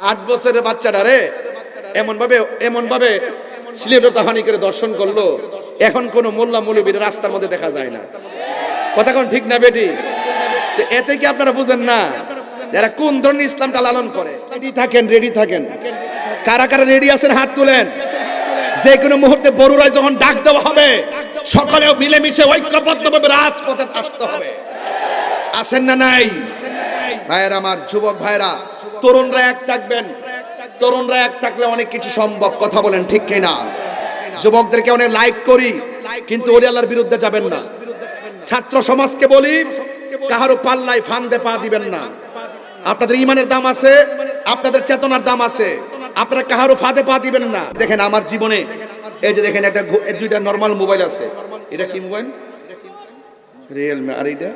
8 বছরের বাচ্চাটারে এমন ভাবে শ্লীলতাহানি করে দর্শন করলো, এখন কোন মোল্লা মৌলবীর রাস্তার মধ্যে দেখা যায় না। কথা কোন ঠিক না বেটি? তো এতে কি আপনারা বুঝেন না যারা কোন ধরনের ইসলামটা লালন করে? রেডি থাকেন। কারা কারা রেডি আছেন হাত তুলেন। যে কোনো মুহূর্তে বড়ুরায় যখন ডাক দেওয়া হবে, সকলে মিলেমিশে ঐক্যবদ্ধভাবে রাজপথে আসতে হবে। আছেন না নাই? ভাইয়েরা আমার, যুবক ভাইরা, তরুণরা এক থাকবেন। তরুণরা এক থাকলে অনেক কিছু সম্ভব। কথা বলেন ঠিক কিনা? যুবকদেরকে অনেক লাইক করি, কিন্তু ওলি আল্লাহর বিরুদ্ধে যাবেন না। ছাত্র সমাজকে বলি, কাহারও পাল্লায় ফান্দে পা দিবেন না। আপনাদের ইমানের দাম আছে, আপনাদের চেতনার দাম আছে, আপনারা কাহারও ফাঁদে পা দিবেন না। দেখেন আমার জীবনে এই যে দেখেন একটা দুইটা নরমাল মোবাইল আছে। এটা কি মোবাইল? রিয়েলমি। আর এটা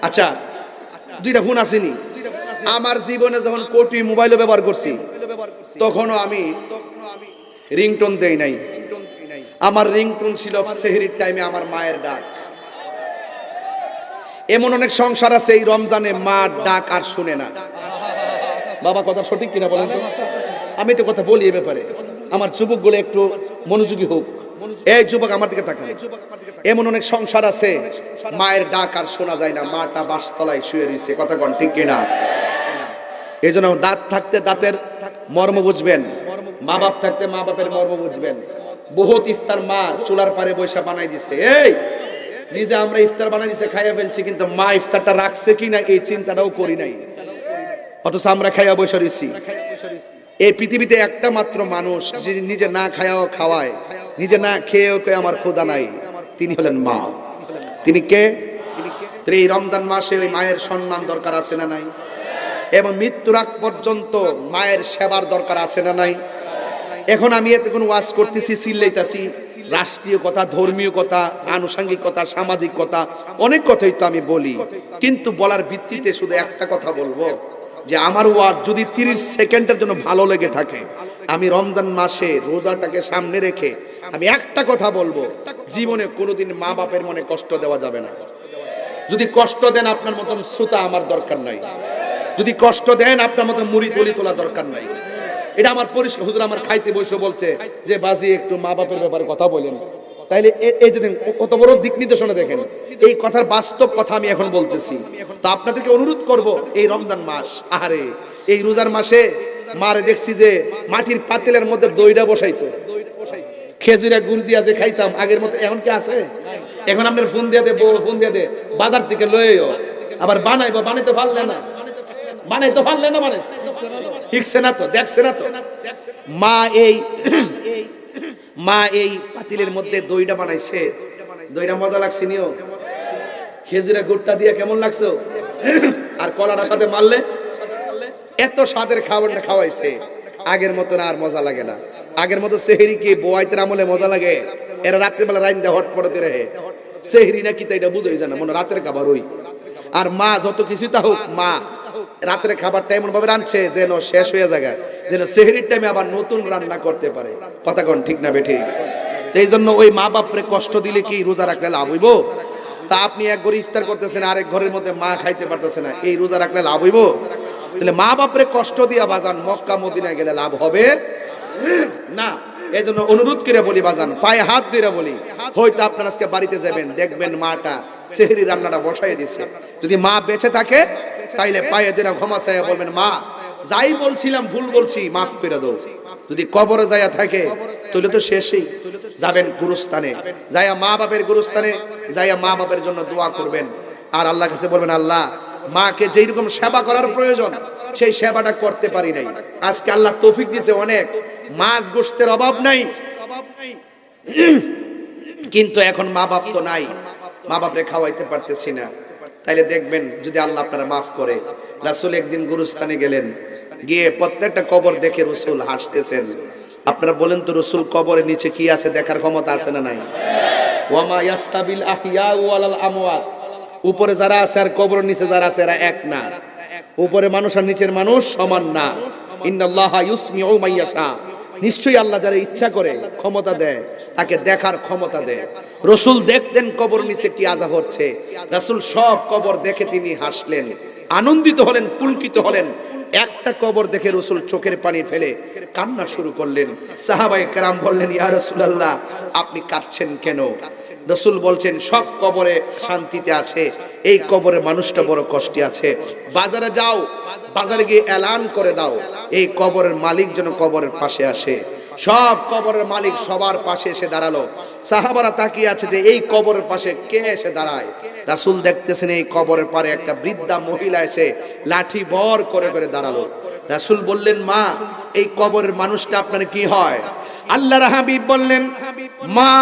আচ্ছা, দুইটা ফোন আসেনি। আমার জীবনে যখন কোটি মোবাইলও ব্যবহার করছি, তখনও আমি রিংটোন দেই নাই। আমার রিংটোন ছিল সেহরির টাইমে আমার মায়ের ডাক। এমন অনেক সংসার আছে এই রমজানে মা ডাক আর শুনে না। বাবা কথা সঠিক কিনা বলেন তো? আমি একটু কথা বলি এ ব্যাপারে। আমার যুবকগুলো একটু মনোযোগী হোক। এই যুবক আমার দিকে তাকান। এমন অনেক সংসার আছে মায়ের ডাক আর শোনা যায় না, মাটা বাসতলায় শুয়ে রয়েছে। কথা কোন ঠিক কিনা? এই জন্য দাঁত থাকতে দাঁতের মর্ম বুঝবেন, মা বাপ থাকতে মা বাপের মর্ম বুঝবেন। বহুত ইফতার মা চুলার পারে বৈশা বানাই দিছে। এই নিজে আমরা ইফতার বানাই দিছে, খাইয়া ফেলছি, কিন্তু মা ইফতারটা রাখছে কিনা এই চিন্তাটাও করি নাই। অথচ আমরা খাইয়া বৈশা রয়েছি। এই পৃথিবীতে একটা মাত্র মানুষ যে নিজে না খায়াও খাওয়ায়, নিজে না খেয়েও কে আমার ক্ষুধা নাই, তিনি হলেন মা। তিনি কে? এই রমজান মাসে ওই মায়ের সম্মান দরকার আছে না নাই? এবং মৃত্যুর আগ পর্যন্ত মায়ের সেবার দরকার আছে না নাই? এখন আমি এতে কোনো ওয়াজ করতেছি, চিল্লাইতাছি, রাষ্ট্রীয় কথা, ধর্মীয় কথা, আনুষঙ্গিক কথা, সামাজিক কথা, অনেক কথাই তো আমি বলি, কিন্তু বলার ভিত্তিতে শুধু একটা কথা বলবো যে আমার ওয়াজ যদি 30 সেকেন্ডের জন্য ভালো লেগে থাকে, আমি রমজান মাসে রোজাটাকে সামনে রেখে আমি একটা কথা বলবো, জীবনে কোনোদিন মা বাপের মনে কষ্ট দেওয়া যাবে না। যদি কষ্ট দেন আপনার মতন শ্রোতা আমার দরকার নাই। যদি কষ্ট দেন আপনার মতন মুড়ি তলি তোলা দরকার নাই। এটা আমার পরিষ্কার। হুজুর আমার খাইতে বসে বলছে যে বাজি একটু মা বাপের ব্যাপারে কথা বলেন। তাইলে এই যে কত বড় দিক নির্দেশনা দেখেন। এই কথার বাস্তব কথা আমি এখন বলতেছি। তো আপনাদেরকে অনুরোধ করব, এই রমজান মাস, আরে এই রোজার মাসে মারে দেখছি যে মাটির পাতিলের মধ্যে দইটা বসাইতো, খেজুরে গুড় দিয়া যে খাইতাম আগের মতো এখন কি আছে? এখন আপনার ফোন দিয়ে দে, বউ ফোন দিয়ে দে, বাজার থেকে লইও, আবার বানাইবো, বানাইতে পারলে না, বানাইতে পারলে না, মানে ঠিকছে না তো, দেখছে না তো। মা এই পাতিলের মধ্যে দইটা বানাইছে। দইটা মজা লাগছে নিও? খেজুরে গুড়টা দিয়ে কেমন লাগছে? আর কলাটার সাথে মারলে এত স্বাদের খাবারটা খাওয়াইছে। আগের মতো আর মজা লাগে না। আগের মতো সেহরি কি বোয়াইতের আমলে মজা লাগে? এরা রাত্রিবেলা রাইন দেয় হট পড়তে রে সেহরি না কি, এটা বুঝাই জানা, মনে রাতের খাবার ওই। আর মা যত কিছু তা হোক, মা রাতের খাবারটা এমন ভাবে রাঁধছে যেন শেষ হয়ে যায়, যেন সেহরির টাইমে আবার নতুন রান্না করতে পারে। কথা কোন ঠিক না বেঠিক? এই জন্য ওই মা বাপরে কষ্ট দিলে কি রোজা রাখলে লাভ হইব? তা আপনি এক ঘরে ইফতার করতেছেন, আরেক ঘরের মধ্যে মা খাইতে পারতেছে না, এই রোজা রাখলে লাভ হইব? তাহলে মা বাপরে কষ্ট দিয়া বাজান মক্কা মদিনায় গেলে লাভ হবে না। এই জন্য অনুরোধ করে বলি বাজান, পায়ে হাত দিয়ে বলি, হয়তো আপনারা আজকে বাড়িতে যাবেন, দেখবেন মাটা সেহরি রান্নাটা বসাই দিছে। যদি মা বেঁচে থাকে তাইলে পায়ে দিয়ে ক্ষমা চাইয়া বলবেন, মা যাই বলছিলাম ভুল বলছি, মাফ করে দাও। যদি কবরে যাইয়া থাকে তাহলে তো শেষই। যাবেন গুরুস্থানে, যাইয়া মা বাপের গুরুস্থানে যাইয়া মা বাপের জন্য দোয়া করবেন। আর আল্লাহর কাছে বলবেন, আল্লাহ মাকে যেই রকম সেবা করার প্রয়োজন সেই সেবাটা করতে পারি নাই। আজকে আল্লাহ তৌফিক দিয়েছে, অনেক মাছ গোশতের অভাব নাই, কিন্তু এখন মা বাপ তো নাই, মা বাপরে খাওয়াইতে পারতেছি না। তাইলে দেখবেন যদি আল্লাহ আপনারা মাফ করে। রাসূল একদিন গুরুস্থানে গেলেন, গিয়ে প্রত্যেকটা কবর দেখে রাসূল হাসতেছেন। আপনারা বলেন তো, রাসূল কবরের নিচে কি আছে দেখার ক্ষমতা আছে না নাই? ওয়ামা ইয়াস্তাবিল আহইয়া ওয়ালাল আমওয়াত, উপরে যারা আছে আর কবরের নিচে যারা আছে এরা এক না। উপরে মানুষ আর নিচের মানুষ সমান না। ইন্নাল্লাহা ইউসমিউ মাইয়াশা, নিশ্চয়ই আল্লাহ যারা ইচ্ছা করে ক্ষমতা দেয় তাকে দেখার ক্ষমতা দেয়। রাসূল দেখতেন কবর নিচে কি আযাব হচ্ছে, রাসূল সব কবর দেখে তিনি হাসলেন। আনন্দিত হলেন, পুলকিত হলেন। একটা কবর দেখে রাসূল চোখের পানি ফেলে কান্না শুরু করলেন। সাহাবায়ে কেরাম বললেন, ইয়া রাসূলুল্লাহ, আপনি কাঁদছেন কেন? রাসূল বলছেন, সব কবরে শান্তিতে আছে, এই কবরের মানুষটা বড় কষ্টে আছে। বাজারে যাও, বাজারে গিয়ে এলান করে দাও, এই কবরের মালিক যেন কবরের পাশে আসে। সব কবরের মালিক সবার পাশে এসে দাঁড়ালো। সাহাবারা তাকিয়ে আছে যে এই কবরের পাশে কে এসে দাঁড়ায়। রাসূল দেখতেছেন এই কবরের পারে একটা বৃদ্ধা মহিলা এসে লাঠি ভর করে করে দাঁড়ালো। রাসূল বললেন, মা, এই কবরের মানুষটা আপনার কি হয়? আল্লাহর হাবিব বললেন, মা,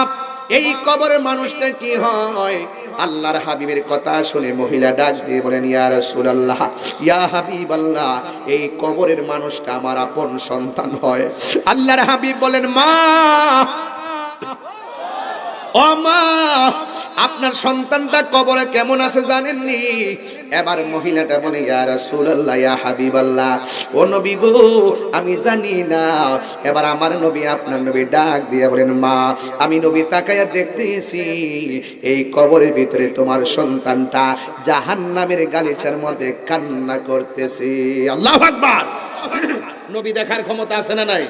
এই কবরের মানুষটা কি হয়? আল্লাহর হাবিবের কথা শুনে মহিলা ডাক দিয়ে বলেন, ইয়া রাসূলুল্লাহ, ইয়া হাবিবাল্লাহ, এই কবরের মানুষটা আমার আপন সন্তান হয়। আল্লাহর হাবিব বলেন, মা, ও মা, আপনার সন্তানটা কবরে কেমন আছে জানেননি? এবার মহিলাটা বলে, ইয়া রাসূলুল্লাহ, ইয়া হাবিবাল্লাহ, ও নবী গো, আমি জানি না। এবার আমার নবী, আপনার নবী ডাক দিয়ে বলেন, মা, আমি নবী তাকায়া দেখতেছি এই কবরের ভিতরে তোমার সন্তানটা জাহান্নামের গালিচার মধ্যে কান্না করতেছে। আল্লাহু আকবার। নবী দেখার ক্ষমতা আছে না নাই?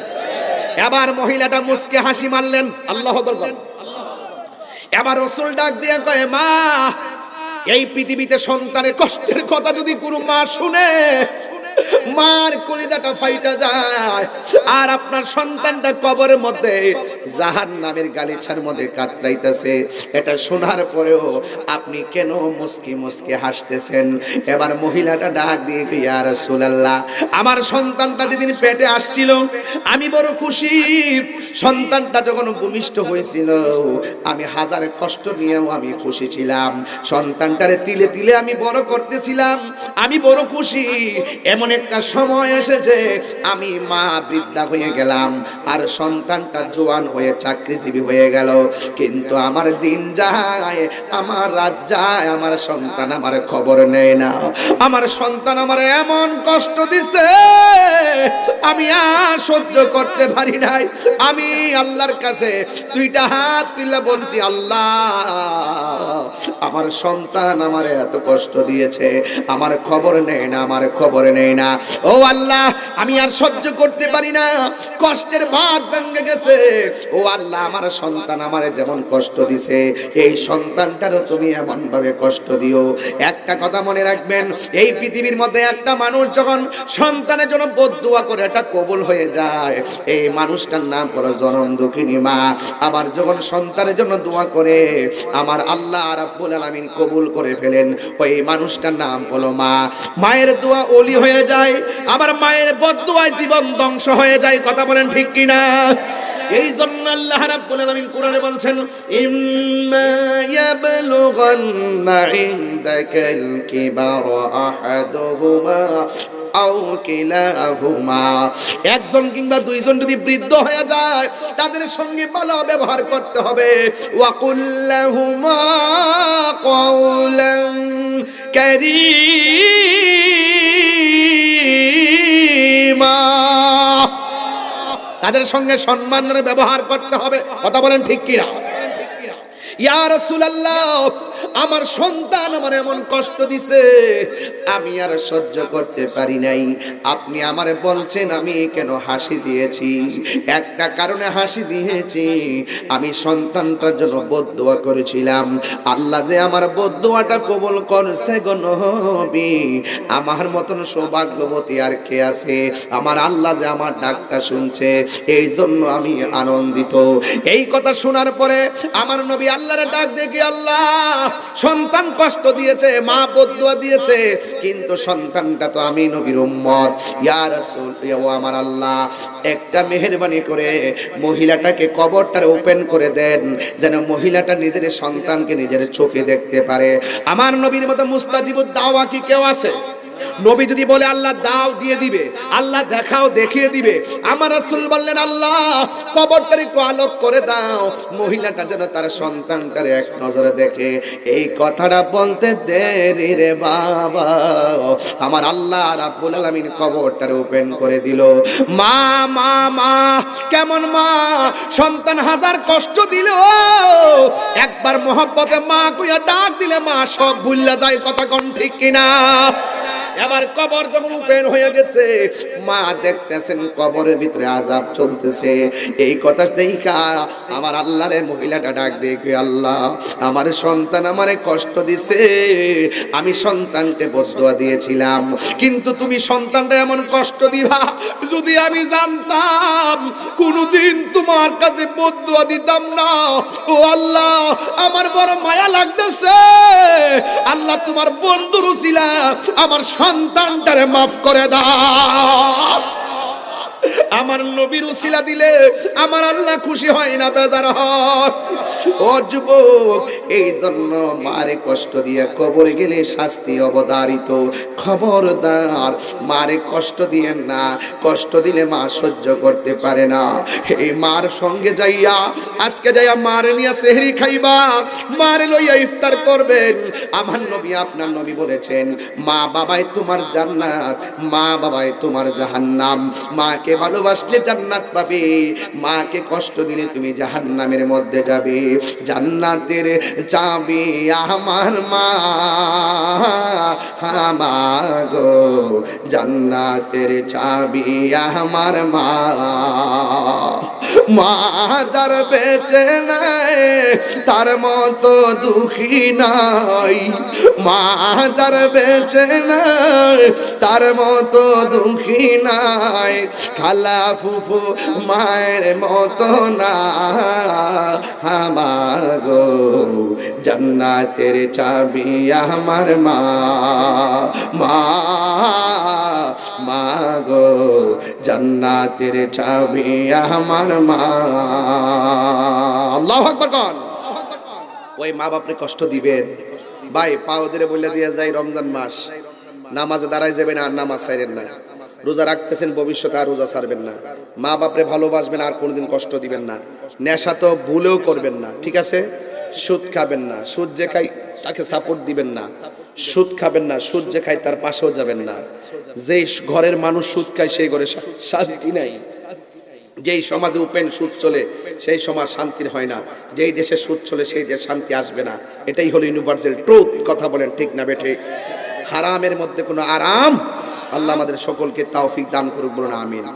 এবার মহিলাটা মুস্কে হাসি মারলেন। আল্লাহু আকবার। এবার রাসূল ডাক দিয়ে কয়, মা, এই পৃথিবীতে সন্তানের কষ্টের কথা যদি কোনো মা শুনে, মার কলিজাটা ফাইটা যায়। আর আপনার সন্তানটা কবরের মধ্যে জাহান্নামের গালিচার মধ্যে কাতরাইতেছে, এটা শোনার পরেও আপনি কেন মুস্কি মুস্কি হাসতেছেন? এবার মহিলাটা ডাক দিয়ে, ইয়া রাসূলুল্লাহ, আমার সন্তানটা যেদিন পেটে আসছিল আমি বড় খুশি। সন্তানটা যখন ভূমিষ্ঠ হয়েছিল আমি হাজার কষ্ট নিয়েও আমি খুশি ছিলাম। সন্তানটারে তিলে তিলে আমি বড় করতেছিলাম, আমি বড় খুশি। এমন একটা সময় এসেছে আমি মা বৃদ্ধা হয়ে গেলাম আর সন্তানটা জোয়ান হয়ে চাকরিজীবী হয়ে গেল, কিন্তু আমার দিন যায়, আমার রাত যায়, আমার সন্তান আমার খবর নেয় না। আমার সন্তান আমার এমন কষ্ট দিছে আমি আর সহ্য করতে পারি নাই। আমি আল্লাহর কাছে দুইটা হাত তুলে বলছি, আল্লাহ, আমার সন্তান আমার এত কষ্ট দিয়েছে, আমার খবর নেয় না, আমার খবর নেয় না। ও আল্লাহ, আমি আর সহ্য করতে পারি না, কষ্টের বাঁধ ভেঙে গেছে। ও আল্লাহ, আমার সন্তান আমারে যেমন কষ্ট দিছে এই সন্তানটারও তুমি এমন ভাবে কষ্ট দিও। একটা কথা মনে রাখবেন, এই পৃথিবীর মধ্যে একটা মানুষ যখন সন্তানের জন্য বদদুয়া করে এটা কবুল হয়ে যায়, এই মানুষটার নাম হলো জনম দুঃখিনী মা। আবার যখন সন্তানের জন্য দোয়া করে আমার আল্লাহ রাব্বুল আলামিন কবুল করে ফেলেন, ওই মানুষটার নাম হলো মা। মায়ের দোয়া ওলি হয়ে যায়, আবার মায়ের বদদুয়ায় জীবন ধ্বংস হয়ে যায়। কথা বলেন ঠিক কিনা? এই জন্য আল্লাহ রাব্বুল আলামিন কোরআনে বলছেন, ইম্মা ইয়াবলুগান্না ইনদাকাল কিবারা আহাদুহুমা আও কিলাহুমা, একজন কিংবা দুইজন যদি বৃদ্ধ হয়ে যায় তাদের সঙ্গে ভালো ব্যবহার করতে হবে। ওয়া কুল্লাহুমা কাওলান কারীমা, তাদের সঙ্গে সম্মানের ব্যবহার করতে হবে। কথা বলেন ঠিক কিনা? ইয়া রাসূলুল্লাহ, আমার সন্তান আমার এমন কষ্ট দিছে আমি আর সহ্য করতে পারি নাই। আপনি আমারে বলছেন আমি কেন হাসি দিয়েছি? একটা কারণে হাসি দিয়েছি, আমি সন্তানটার জন্য বদদুয়া করেছিলাম, আল্লাহ যে আমার বদদুয়াটা কবুল করছে গো নবী। আমার মতন সৌভাগ্যবতী আর কে আছে? আমার আল্লাহ যে আমার ডাকটা শুনছে, এই জন্য আমি আনন্দিত। এই কথা শোনার পরে আমার নবী আল্লাহর ডাক দেখি, আল্লাহ, সন্তান কষ্ট দিয়েছে, মা বদদুয়া দিয়েছে, কিন্তু সন্তানটা তো আমি নবীর উম্মত। ইয়া রাসূল, ও আমার আল্লাহ, একটা মেহেরবানি করে মহিলাটাকে কবরটারে ওপেন করে দেন, যেন মহিলাটা নিজের সন্তানকে নিজের চোখে দেখতে পারে। আমার নবীর মতো মুস্তাজিবুদ দাওয়া কি কেউ আছে? নবী যদি বলে আল্লাহ দাও দিয়ে দিবে, আল্লাহ দেখাও দেখিয়ে দিবে। আমার রাসূল বললেন, আল্লাহ কবরটার একটু আলোক করে দাও, মহিলাটা যেন তার সন্তানটারে এক নজরে দেখে। এই কথাটা বলতে দেরি রে বাবা, আমার আল্লাহ রাব্বুল আলামিন কবরটারে ওপেন করে দিল। মা মা মা, কেমন মা? সন্তান হাজার কষ্ট দিল, একবার মহব্বতে মা কইয়া ডাক দিলে মা সব ভুল্লা যায়। কথা কোন ঠিক কিনা? এবার কবর যখন ওপেন হয়ে গেছে, মা দেখতেছেন কবরের ভিতরে আযাব চলতেছে। এই কথা দেখা আমার আল্লাহরে মহিলাটা ডাক দিয়ে কই, আল্লাহ আমার সন্তান আমারে কষ্ট দিছে, আমি সন্তানকে বদদুয়া দিয়েছিলাম, কিন্তু তুমি সন্তানটা এমন কষ্ট দিবা, যদি আমি জানতাম কোনদিন তোমার কাছে বদদুয়া দিতাম না। ও আল্লাহ আমার বড় মায়া লাগতেছে, আল্লাহ তোমার বন্ধুর উসিলা আমার সন্তানটারে মাফ করে দাও। আমার নবীর উসিলা দিলে আমার আল্লাহ খুশি হয় না, বেজার হয়। ও যুবক, এই জন্য মারে কষ্ট দিয়ে কবরে গেলে শাস্তি অবধারিত। খবরদার মারে কষ্ট দিয়েন না, কষ্ট দিলে মা সহ্য করতে পারে না। এই মার সঙ্গে যাইয়া আজকে যাইয়া মারে নিয়ে সেহরি খাইবা, মারে লইয়া ইফতার করবেন। আমার নবী আপনার নবী বলেছেন, মা বাবাই তোমার জান্নাত, মা বাবাই তোমার জাহান্নাম। মাকে ভালোবাসলে জান্নাত পাবে, মাকে কষ্ট দিলে তুমি জাহান্নামের মধ্যে যাবে। জান্নাতের চাবি আমার মা, গো জান্নাতের চাবি আমার মা। মা যার বেঁচে নাই তার মতো দুঃখী নাই, মা যার বেঁচে নাই তার মতো দুঃখী নাই। খালা ফুফু মায়ের মতো না, গো জান্নাতের চাবি আমার মা। মা গো জান্নাতের চাবি আমার মা। আল্লাহু আকবার কোন। ওই মা বাপরে কষ্ট দিবেন ভাই, পাও ধরে বলে দিয়ে যাই রমজান মাস, নামাজে দাঁড়ায় যাবেন আর নামাজ ছাড়েন না। রোজা রাখতেছেন, ভবিষ্যতে আর রোজা ছাড়বেন না। মা বাপরে ভালোবাসবেন, আর কোনোদিন কষ্ট দিবেন না। নেশা তো ভুলেও করবেন না, ঠিক আছে? সুদ খাবেন না, সুদ যে খাই তাকে সাপোর্ট দিবেন না। সুদ খাবেন না, সুদ যে খাই তার পাশেও যাবেন না। যেই ঘরের মানুষ সুদ খায় সেই ঘরে শান্তি নাই। যেই সমাজে ওপেন সুদ চলে সেই সমাজ শান্তির হয় না। যেই দেশে সুদ চলে সেই দেশে শান্তি আসবে না। এটাই হলো ইউনিভার্সাল ট্রুথ। কথা বলেন ঠিক না বেঠিক? হারামের মধ্যে কোনো আরাম। আল্লাহ আমাদের সকলকে তৌফিক দান করুক, বলুন আমিন।